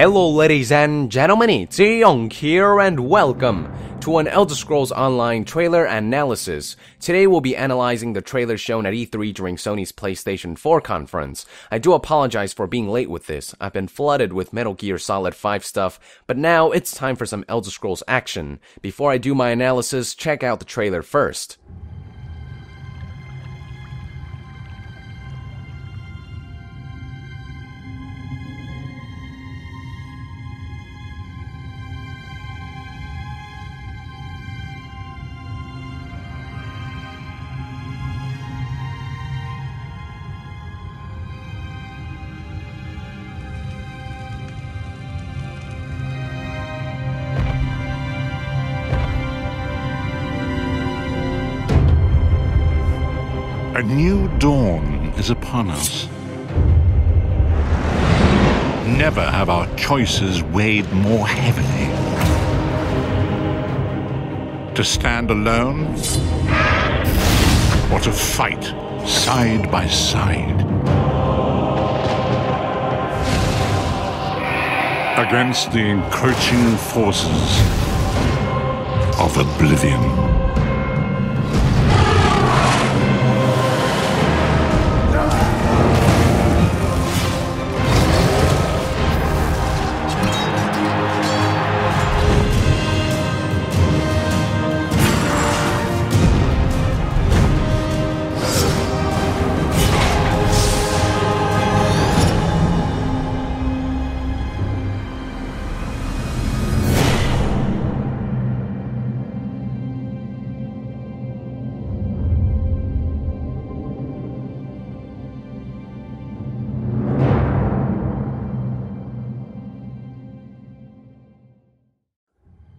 Hello ladies and gentlemen, it's Young here and welcome to an Elder Scrolls Online trailer analysis. Today we'll be analyzing the trailer shown at E3 during Sony's PlayStation 4 conference. I do apologize for being late with this. I've been flooded with Metal Gear Solid 5 stuff, but now it's time for some Elder Scrolls action. Before I do my analysis, check out the trailer first. A new dawn is upon us. Never have our choices weighed more heavily. To stand alone, or to fight side by side. Against the encroaching forces of oblivion.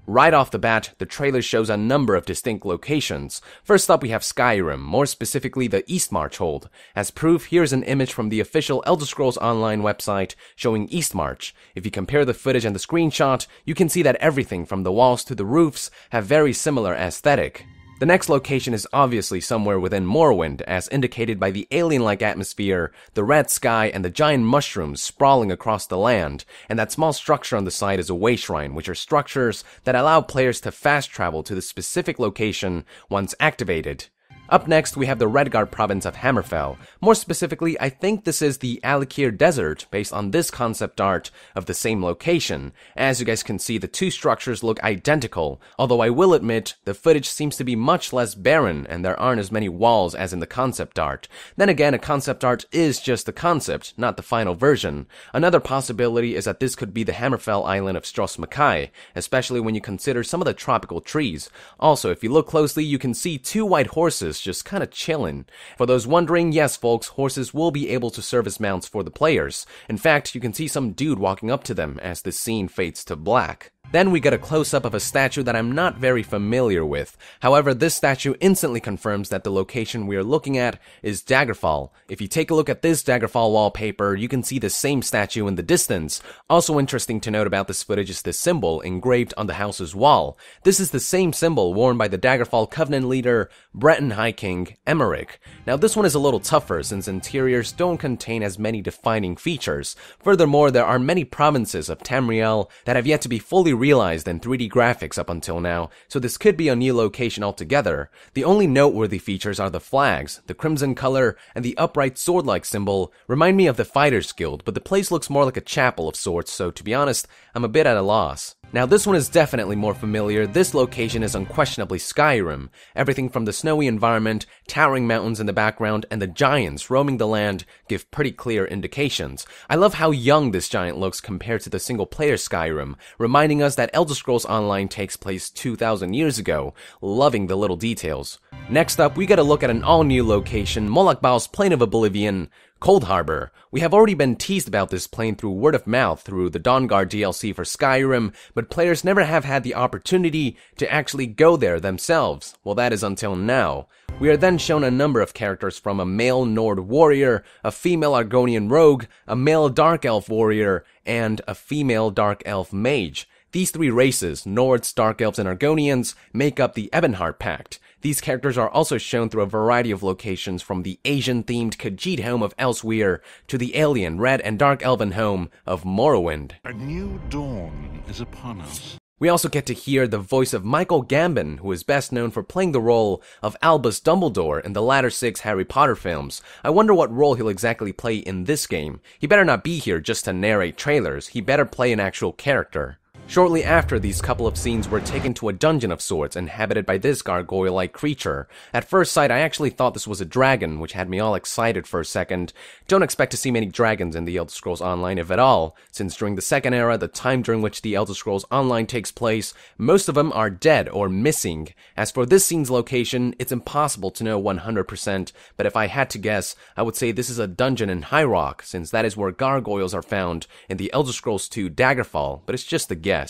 Right off the bat, the trailer shows a number of distinct locations. First up, we have Skyrim, more specifically the Eastmarch Hold. As proof, here's an image from the official Elder Scrolls Online website showing Eastmarch. If you compare the footage and the screenshot, you can see that everything from the walls to the roofs have very similar aesthetic. The next location is obviously somewhere within Morrowind, as indicated by the alien-like atmosphere, the red sky, and the giant mushrooms sprawling across the land, and that small structure on the side is a way shrine, which are structures that allow players to fast travel to the specific location once activated. Up next, we have the Redguard province of Hammerfell. More specifically, I think this is the Alikir Desert, based on this concept art of the same location. As you guys can see, the two structures look identical, although I will admit, the footage seems to be much less barren, and there aren't as many walls as in the concept art. Then again, a concept art is just the concept, not the final version. Another possibility is that this could be the Hammerfell island of Stros Mackay, especially when you consider some of the tropical trees. Also, if you look closely, you can see two white horses just kinda chillin'. For those wondering, yes folks, horses will be able to serve as mounts for the players. In fact, you can see some dude walking up to them as the scene fades to black. Then we get a close-up of a statue that I'm not very familiar with. However, this statue instantly confirms that the location we are looking at is Daggerfall. If you take a look at this Daggerfall wallpaper, you can see the same statue in the distance. Also interesting to note about this footage is the symbol engraved on the house's wall. This is the same symbol worn by the Daggerfall Covenant leader, Breton High King Emmerich. Now this one is a little tougher since interiors don't contain as many defining features. Furthermore, there are many provinces of Tamriel that have yet to be fully realized in 3D graphics up until now, so this could be a new location altogether. The only noteworthy features are the flags. The crimson color and the upright sword-like symbol remind me of the Fighters Guild, but the place looks more like a chapel of sorts, so to be honest, I'm a bit at a loss. Now this one is definitely more familiar. This location is unquestionably Skyrim. Everything from the snowy environment, towering mountains in the background, and the giants roaming the land give pretty clear indications. I love how young this giant looks compared to the single-player Skyrim, reminding us that Elder Scrolls Online takes place 2,000 years ago. Loving the little details. Next up, we get a look at an all-new location, Molag Bal's Plain of Oblivion, Cold Harbor. We have already been teased about this plane through word of mouth through the Dawnguard DLC for Skyrim, but players never have had the opportunity to actually go there themselves. Well, that is until now. We are then shown a number of characters from a male Nord warrior, a female Argonian rogue, a male Dark Elf warrior, and a female Dark Elf mage. These three races, Nords, Dark Elves, and Argonians, make up the Ebonheart Pact. These characters are also shown through a variety of locations, from the Asian-themed Khajiit home of Elsewhere to the alien, red, and dark elven home of Morrowind. A new dawn is upon us. We also get to hear the voice of Michael Gambon, who is best known for playing the role of Albus Dumbledore in the latter 6 Harry Potter films. I wonder what role he'll exactly play in this game. He better not be here just to narrate trailers, he better play an actual character. Shortly after these couple of scenes, we're taken to a dungeon of sorts, inhabited by this gargoyle-like creature. At first sight, I actually thought this was a dragon, which had me all excited for a second. Don't expect to see many dragons in the Elder Scrolls Online, if at all, since during the Second Era, the time during which the Elder Scrolls Online takes place, most of them are dead or missing. As for this scene's location, it's impossible to know 100%, but if I had to guess, I would say this is a dungeon in High Rock, since that is where gargoyles are found in the Elder Scrolls 2 Daggerfall, but it's just a guess.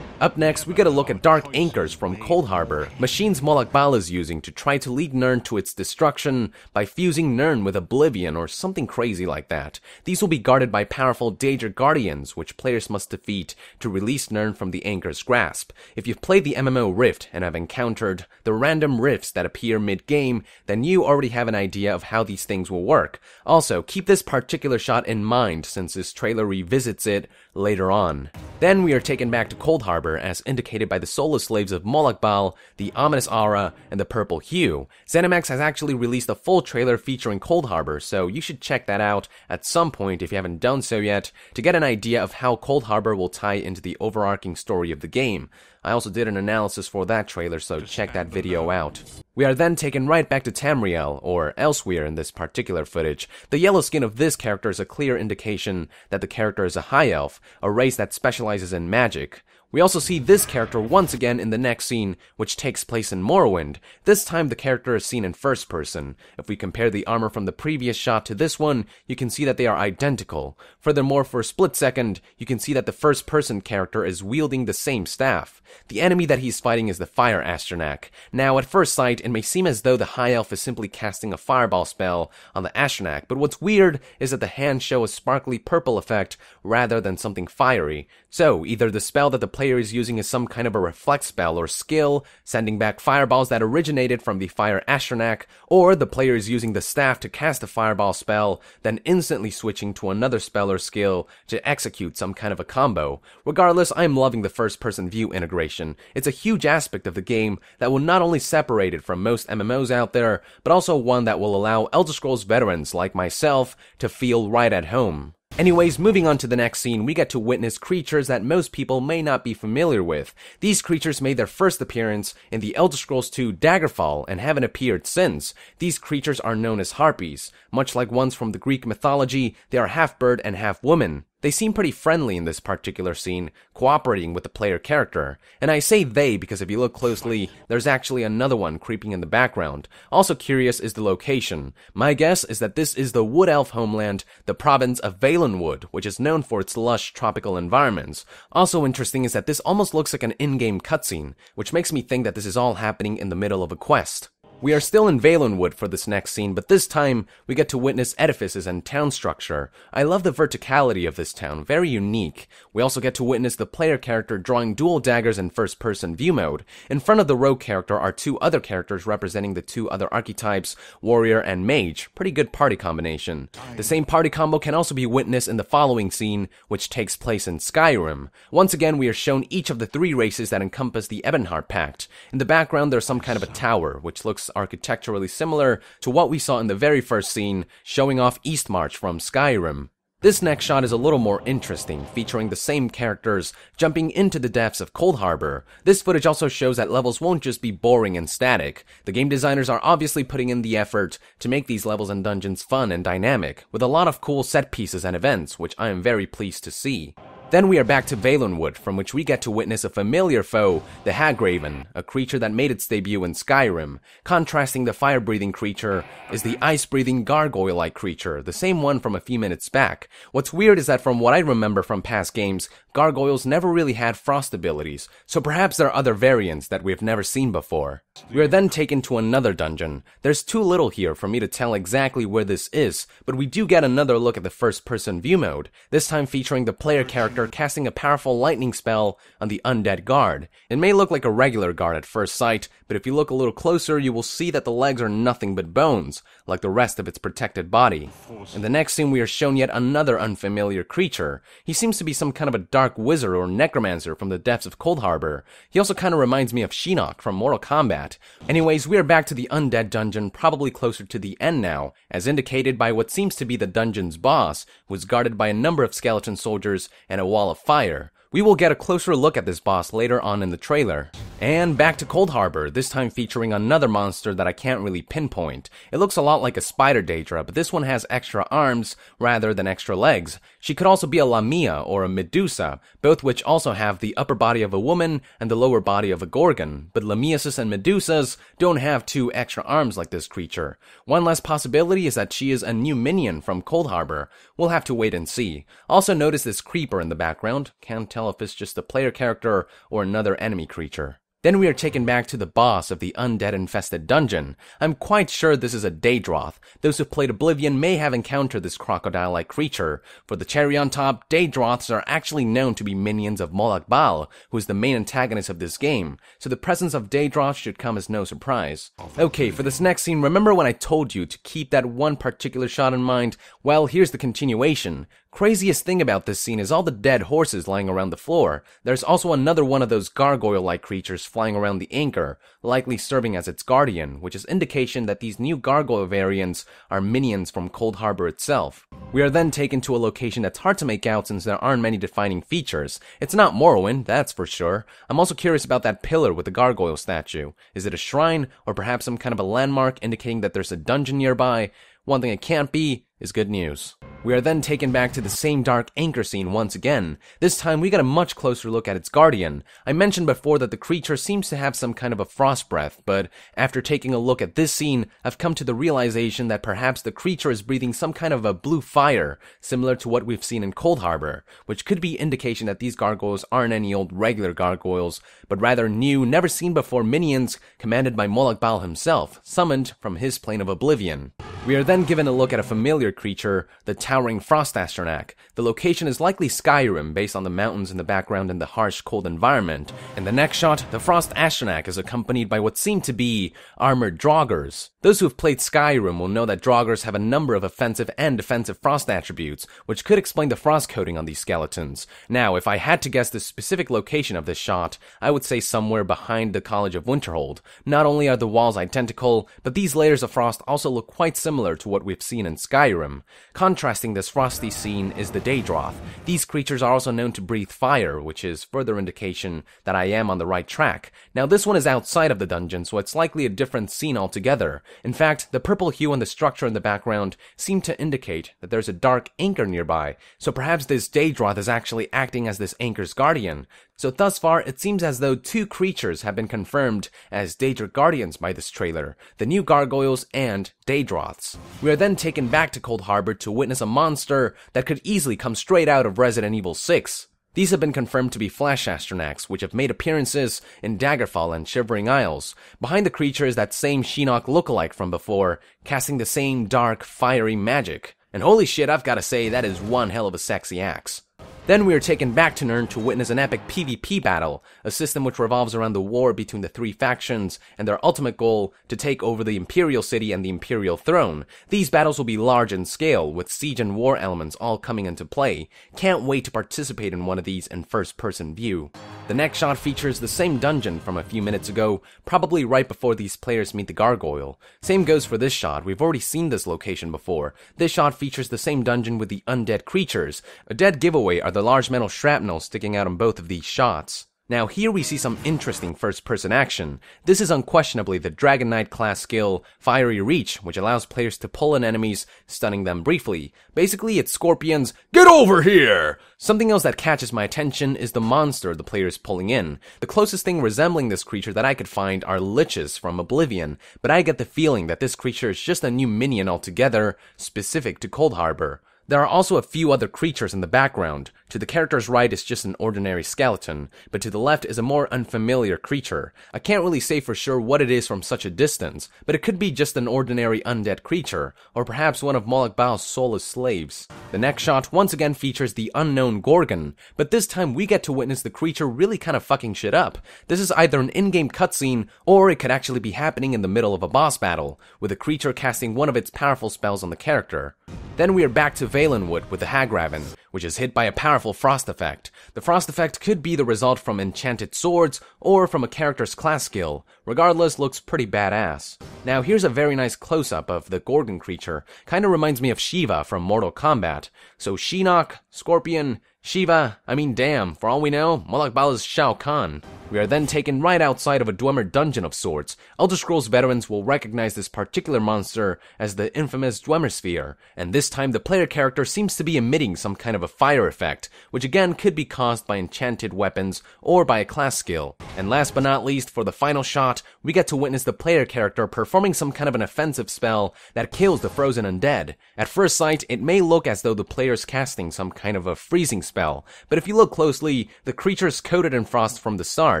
Up next, we get a look at dark anchors from Cold Harbor, machines Molag Bal is using to try to lead Nirn to its destruction by fusing Nirn with Oblivion or something crazy like that. These will be guarded by powerful Daedra Guardians, which players must defeat to release Nirn from the anchor's grasp. If you've played the MMO Rift and have encountered the random rifts that appear mid-game, then you already have an idea of how these things will work. Also, keep this particular shot in mind since this trailer revisits it later on. Then we are taken back to Cold Harbor, as indicated by the soulless slaves of Molag Bal, the ominous aura, and the purple hue. ZeniMax has actually released a full trailer featuring Cold Harbor, so you should check that out at some point if you haven't done so yet, to get an idea of how Cold Harbor will tie into the overarching story of the game. I also did an analysis for that trailer, so check that video out. We are then taken right back to Tamriel, or Elsewhere in this particular footage. The yellow skin of this character is a clear indication that the character is a high elf, a race that specializes in magic. We also see this character once again in the next scene, which takes place in Morrowind. This time the character is seen in first person. If we compare the armor from the previous shot to this one, you can see that they are identical. Furthermore, for a split second, you can see that the first person character is wielding the same staff. The enemy that he's fighting is the Fire Astronach. Now, at first sight, it may seem as though the High Elf is simply casting a fireball spell on the Astronach, but what's weird is that the hands show a sparkly purple effect rather than something fiery. So, either the spell that the player is using is some kind of a reflect spell or skill, sending back fireballs that originated from the Fire Astronach, or the player is using the staff to cast a fireball spell, then instantly switching to another spell or skill to execute some kind of a combo. Regardless, I'm loving the first-person view integration. It's a huge aspect of the game that will not only separate it from most MMOs out there, but also one that will allow Elder Scrolls veterans like myself to feel right at home. Anyways, moving on to the next scene, we get to witness creatures that most people may not be familiar with. These creatures made their first appearance in the Elder Scrolls 2 Daggerfall and haven't appeared since. These creatures are known as harpies. Much like ones from the Greek mythology, they are half bird and half woman. They seem pretty friendly in this particular scene, cooperating with the player character. And I say they because if you look closely, there's actually another one creeping in the background. Also curious is the location. My guess is that this is the Wood Elf homeland, the province of Valenwood, which is known for its lush tropical environments. Also interesting is that this almost looks like an in-game cutscene, which makes me think that this is all happening in the middle of a quest. We are still in Valenwood for this next scene, but this time we get to witness edifices and town structure. I love the verticality of this town, very unique. We also get to witness the player character drawing dual daggers in first-person view mode. In front of the rogue character are two other characters representing the two other archetypes, warrior and mage. Pretty good party combination. The same party combo can also be witnessed in the following scene, which takes place in Skyrim. Once again, we are shown each of the three races that encompass the Ebonheart Pact. In the background, there's some kind of a tower, which looks architecturally similar to what we saw in the very first scene, showing off Eastmarch from Skyrim. This next shot is a little more interesting, featuring the same characters jumping into the depths of Cold Harbor. This footage also shows that levels won't just be boring and static. The game designers are obviously putting in the effort to make these levels and dungeons fun and dynamic, with a lot of cool set pieces and events, which I am very pleased to see. Then we are back to Valenwood, from which we get to witness a familiar foe, the Hagraven, a creature that made its debut in Skyrim. Contrasting the fire-breathing creature is the ice-breathing gargoyle-like creature, the same one from a few minutes back. What's weird is that from what I remember from past games, gargoyles never really had frost abilities, so perhaps there are other variants that we've never seen before. We are then taken to another dungeon. There's too little here for me to tell exactly where this is, but we do get another look at the first-person view mode, this time featuring the player character attacker casting a powerful lightning spell on the undead guard. It may look like a regular guard at first sight, but if you look a little closer, you will see that the legs are nothing but bones, like the rest of its protected body. In the next scene, we are shown yet another unfamiliar creature. He seems to be some kind of a dark wizard or necromancer from the depths of Cold Harbor. He also kind of reminds me of Shinnok from Mortal Kombat. Anyways, we are back to the undead dungeon, probably closer to the end now, as indicated by what seems to be the dungeon's boss, who is guarded by a number of skeleton soldiers and a wall of fire. We will get a closer look at this boss later on in the trailer. And back to Cold Harbor, this time featuring another monster that I can't really pinpoint. It looks a lot like a spider Daedra, but this one has extra arms rather than extra legs. She could also be a Lamia or a Medusa, both which also have the upper body of a woman and the lower body of a Gorgon, but Lamiases and Medusas don't have 2 extra arms like this creature. One last possibility is that she is a new minion from Cold Harbor. We'll have to wait and see. Also notice this creeper in the background. Can't tell if it's just a player character or another enemy creature. Then we are taken back to the boss of the undead-infested dungeon. I'm quite sure this is a Daedroth. Those who've played Oblivion may have encountered this crocodile-like creature. For the cherry on top, Daedroths are actually known to be minions of Molag Bal, who is the main antagonist of this game, so the presence of Daedroths should come as no surprise. Okay, for this next scene, remember when I told you to keep that one particular shot in mind? Well, here's the continuation. Craziest thing about this scene is all the dead horses lying around the floor. There's also another one of those gargoyle-like creatures flying around the anchor, likely serving as its guardian, which is indication that these new gargoyle variants are minions from Cold Harbor itself. We are then taken to a location that's hard to make out since there aren't many defining features. It's not Morrowind, that's for sure. I'm also curious about that pillar with the gargoyle statue. Is it a shrine, or perhaps some kind of a landmark indicating that there's a dungeon nearby? One thing it can't be is good news. We are then taken back to the same dark anchor scene once again. This time we get a much closer look at its guardian. I mentioned before that the creature seems to have some kind of a frost breath, but after taking a look at this scene, I've come to the realization that perhaps the creature is breathing some kind of a blue fire, similar to what we've seen in Cold Harbor, which could be indication that these gargoyles aren't any old regular gargoyles, but rather new, never seen before minions commanded by Molag Bal himself, summoned from his plane of oblivion. We are then given a look at a familiar creature, the towering Frost Astronach. The location is likely Skyrim based on the mountains in the background and the harsh, cold environment. In the next shot, the Frost Astronach is accompanied by what seem to be armored Draugrs. Those who have played Skyrim will know that Draugrs have a number of offensive and defensive frost attributes, which could explain the frost coating on these skeletons. Now, if I had to guess the specific location of this shot, I would say somewhere behind the College of Winterhold. Not only are the walls identical, but these layers of frost also look quite similar to what we've seen in Skyrim. Contrasting this frosty scene is the Daedroth. These creatures are also known to breathe fire, which is further indication that I am on the right track. Now, this one is outside of the dungeon, so it's likely a different scene altogether. In fact, the purple hue and the structure in the background seem to indicate that there's a dark anchor nearby, so perhaps this Daedroth is actually acting as this anchor's guardian. So thus far, it seems as though 2 creatures have been confirmed as Daedra Guardians by this trailer, the new gargoyles and Daedroths. We are then taken back to Cold Harbor to witness a monster that could easily come straight out of Resident Evil 6. These have been confirmed to be Flash Astronachs, which have made appearances in Daggerfall and Shivering Isles. Behind the creature is that same Shinnok lookalike from before, casting the same dark, fiery magic. And holy shit, I've gotta say, that is one hell of a sexy axe. Then we are taken back to Nirn to witness an epic PvP battle, a system which revolves around the war between the 3 factions and their ultimate goal to take over the Imperial City and the Imperial Throne. These battles will be large in scale, with siege and war elements all coming into play. Can't wait to participate in one of these in first-person view. The next shot features the same dungeon from a few minutes ago, probably right before these players meet the gargoyle. Same goes for this shot, we've already seen this location before. This shot features the same dungeon with the undead creatures. A dead giveaway are the large metal shrapnel sticking out on both of these shots. Now here we see some interesting first-person action. This is unquestionably the Dragon Knight class skill, Fiery Reach, which allows players to pull in enemies, stunning them briefly. Basically, it's Scorpion's "Get over here!" Something else that catches my attention is the monster the player is pulling in. The closest thing resembling this creature that I could find are liches from Oblivion, but I get the feeling that this creature is just a new minion altogether, specific to Cold Harbor. There are also a few other creatures in the background. To the character's right is just an ordinary skeleton, but to the left is a more unfamiliar creature. I can't really say for sure what it is from such a distance, but it could be just an ordinary undead creature, or perhaps one of Moloch Bao's soulless slaves. The next shot once again features the unknown Gorgon, but this time we get to witness the creature really kind of fucking shit up. This is either an in-game cutscene, or it could actually be happening in the middle of a boss battle, with the creature casting one of its powerful spells on the character. Then we are back to Valenwood with the Hagraven, which is hit by a powerful frost effect. The frost effect could be the result from enchanted swords or from a character's class skill. Regardless, looks pretty badass. Now here's a very nice close-up of the Gorgon creature. Kinda reminds me of Shiva from Mortal Kombat. So Shinnok, Scorpion, Shiva, I mean damn, for all we know, Moloch Bao is Shao Kahn. We are then taken right outside of a Dwemer dungeon of sorts. Elder Scrolls veterans will recognize this particular monster as the infamous Dwemer Sphere, and this time the player character seems to be emitting some kind of a fire effect, which again could be caused by enchanted weapons or by a class skill. And last but not least, for the final shot, we get to witness the player character performing some kind of an offensive spell that kills the frozen undead. At first sight, it may look as though the player's casting some kind of a freezing spell, but if you look closely, the creature's coated in frost from the start.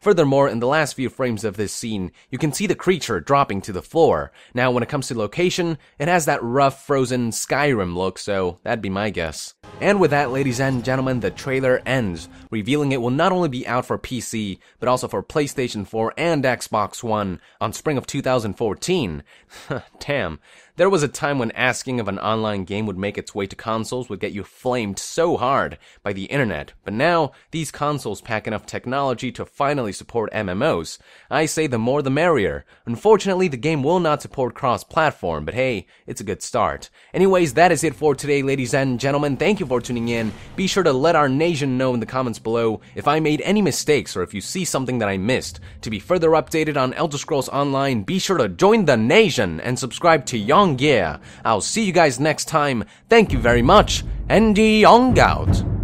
Furthermore, in the last few frames of this scene, you can see the creature dropping to the floor. Now, when it comes to location, it has that rough, frozen Skyrim look, so that'd be my guess. And with that, ladies and gentlemen, the trailer ends, revealing it will not only be out for PC, but also for PlayStation 4 and Xbox One on spring of 2014. Damn. There was a time when asking if an online game would make its way to consoles would get you flamed so hard by the internet, but now these consoles pack enough technology to finally support MMOs. I say the more the merrier. Unfortunately, the game will not support cross-platform, but hey, it's a good start. Anyways, that is it for today, ladies and gentlemen. Thank you for tuning in. Be sure to let our nation know in the comments below if I made any mistakes or if you see something that I missed. To be further updated on Elder Scrolls Online, be sure to join the nation and subscribe to Young Yeah. I'll see you guys next time. Thank you very much, and Young out.